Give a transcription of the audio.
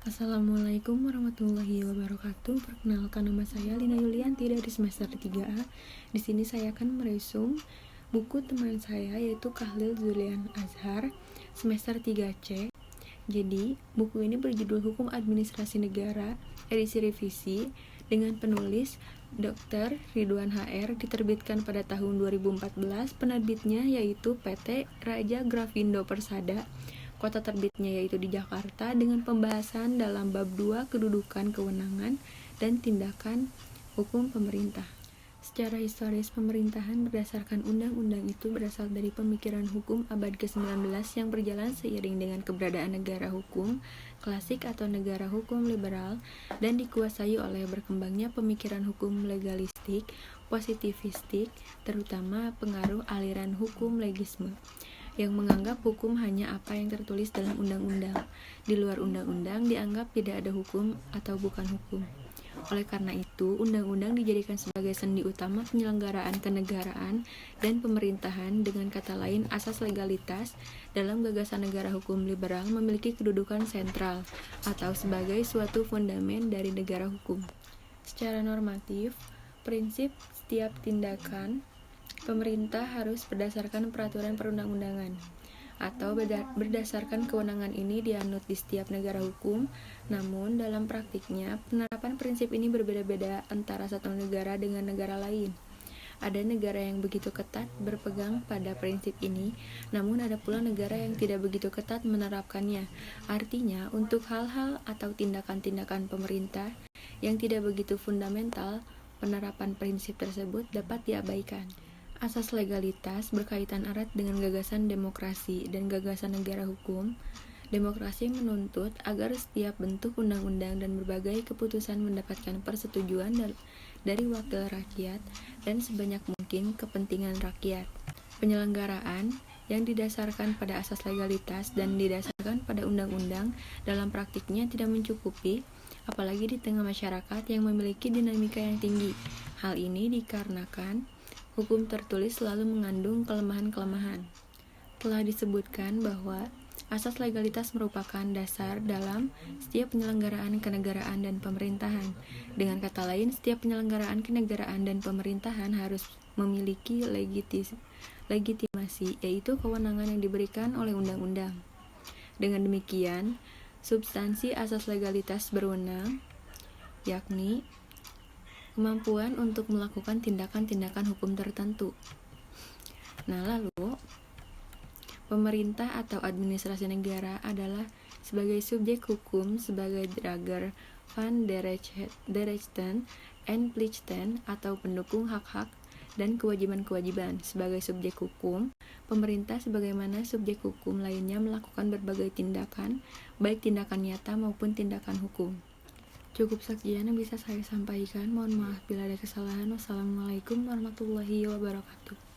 Assalamualaikum warahmatullahi wabarakatuh. Perkenalkan, nama saya Lina Yulianti dari semester 3A. Di sini saya akan meresum buku teman saya yaitu Khalil Zulian Azhar semester 3C. Jadi, buku ini berjudul Hukum Administrasi Negara edisi revisi dengan penulis Dr. Ridwan HR, diterbitkan pada tahun 2014. Penerbitnya yaitu PT Raja Grafindo Persada. Kota terbitnya yaitu di Jakarta, dengan pembahasan dalam bab 2 kedudukan, kewenangan, dan tindakan hukum pemerintah. Secara historis, pemerintahan berdasarkan undang-undang itu berasal dari pemikiran hukum abad ke-19 yang berjalan seiring dengan keberadaan negara hukum klasik atau negara hukum liberal, dan dikuasai oleh berkembangnya pemikiran hukum legalistik, positivistik, terutama pengaruh aliran hukum legisme yang menganggap hukum hanya apa yang tertulis dalam undang-undang. Di luar undang-undang dianggap tidak ada hukum atau bukan hukum. Oleh karena itu, undang-undang dijadikan sebagai sendi utama penyelenggaraan kenegaraan dan pemerintahan. Dengan kata lain, asas legalitas dalam gagasan negara hukum liberal memiliki kedudukan sentral atau sebagai suatu fondamen dari negara hukum. Secara normatif, prinsip setiap tindakan pemerintah harus berdasarkan peraturan perundang-undangan atau berdasarkan kewenangan ini dianut di setiap negara hukum. Namun dalam praktiknya, penerapan prinsip ini berbeda-beda antara satu negara dengan negara lain. Ada negara yang begitu ketat berpegang pada prinsip ini, namun ada pula negara yang tidak begitu ketat menerapkannya. Artinya, untuk hal-hal atau tindakan-tindakan pemerintah yang tidak begitu fundamental, penerapan prinsip tersebut dapat diabaikan. Asas legalitas berkaitan erat dengan gagasan demokrasi dan gagasan negara hukum. Demokrasi menuntut agar setiap bentuk undang-undang dan berbagai keputusan mendapatkan persetujuan dari wakil rakyat dan sebanyak mungkin kepentingan rakyat. Penyelenggaraan yang didasarkan pada asas legalitas dan didasarkan pada undang-undang dalam praktiknya tidak mencukupi, apalagi di tengah masyarakat yang memiliki dinamika yang tinggi. Hal ini dikarenakan hukum tertulis selalu mengandung kelemahan-kelemahan. Telah disebutkan bahwa asas legalitas merupakan dasar dalam setiap penyelenggaraan kenegaraan dan pemerintahan. Dengan kata lain, setiap penyelenggaraan kenegaraan dan pemerintahan harus memiliki legitimasi, yaitu kewenangan yang diberikan oleh undang-undang. Dengan demikian, substansi asas legalitas berwenang, yakni kemampuan untuk melakukan tindakan-tindakan hukum tertentu. Nah, lalu pemerintah atau administrasi negara adalah sebagai subjek hukum, sebagai Drager van der Rechten en Plichten atau pendukung hak-hak dan kewajiban-kewajiban. Sebagai subjek hukum, pemerintah sebagaimana subjek hukum lainnya melakukan berbagai tindakan, baik tindakan nyata maupun tindakan hukum. Cukup sekian yang bisa saya sampaikan. Mohon maaf bila ada kesalahan. Wassalamualaikum warahmatullahi wabarakatuh.